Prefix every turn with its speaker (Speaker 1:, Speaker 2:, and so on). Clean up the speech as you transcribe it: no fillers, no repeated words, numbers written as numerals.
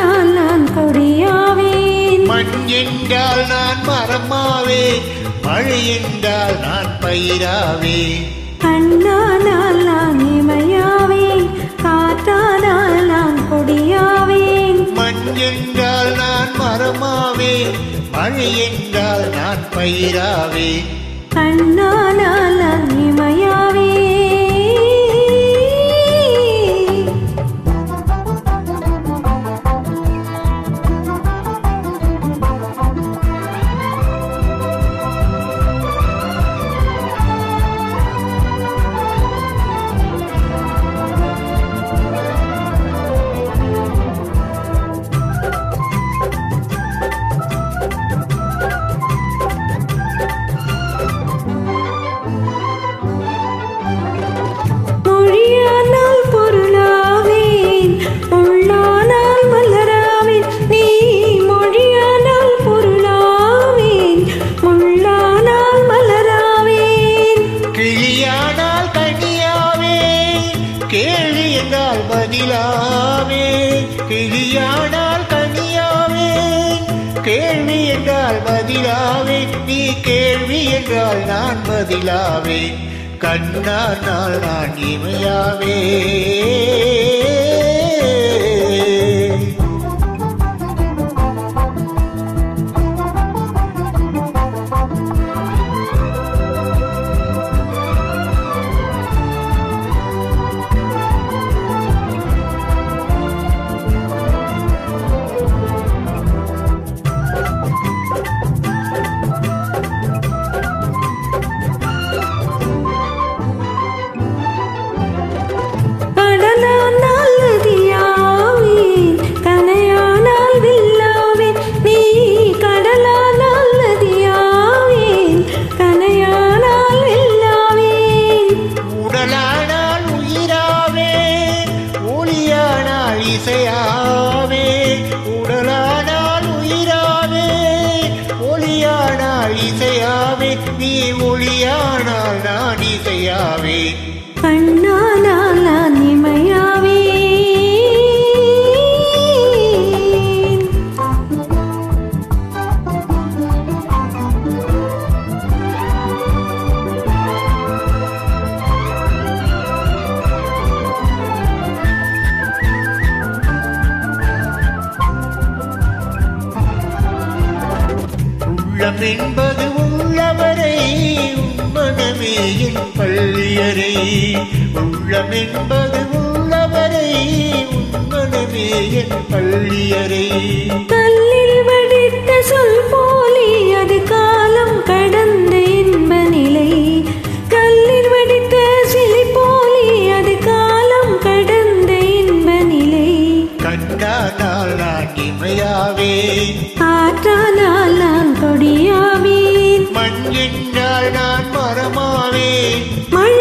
Speaker 1: கண்ணானால் நான் கொடியாவேன்.
Speaker 2: மண் என்றால் நான் மரமாவேன், மழை என்றால் நான் பயிராவேன்.
Speaker 1: கண்ணானால் நான் இமையாவேன், காற்றானால் நான் கொடியாவேன்.
Speaker 2: மண் என்றால் நான் மரமாவேன், மழை என்றால் நான் பயிராவேன்.
Speaker 1: கண்ணானால் நான் இமையாவேன். மொழியானால் பொருளாவேன், உள்ளானால் மலராவேன். நீ மொழியானால் பொருளாவேன், உள்ளானால் மலராவேன்.
Speaker 2: கிளியானால் கனியாவேன், கேள்வி என்றால் பதிலாவேன். கிளியானால் கனியாவேன், கேள்வி என்றால் பதிலாவேன். நீ கேள்வி என்றால் நான் பதிலாவேன். கண்ணானால் நான் இமையாவேன்.
Speaker 1: கடலானால் நதியாவேன், கனையானால் வில்லாவேன். நீ கடலானால் நதியாவேன், கனையானால் வில்லாவேன்.
Speaker 2: உடலானால் உயிராவேன், ஒளியானால் இசையாவேன். உடலானால் உயிராவேன், ஒளியானால் இசையாவேன். நீ ஒளியானால் நான் இசையாவேன்.
Speaker 1: கண்ணானால் நான் இமையாவேன்.
Speaker 2: உள்ளம் என்பது உள்ளவரை, மனமே என் பள்ளியறை. உள்ளம் என்பது உள்ளவரை, மனமே என் பள்ளியறை.
Speaker 1: கல்லில் வடித்த சொல் போலி அது காலம் கடந்த இன்ப நிலை. கல்லில் வடித்த சிலை போலி அது காலம் கடந்த இன்ப நிலை.
Speaker 2: கண்ணானால் நான் இமையாவேன்,
Speaker 1: காற்றானால் நான் கொடியாவேன்.
Speaker 2: மண் என்றால் நான் மரமாவேன்,
Speaker 1: மழை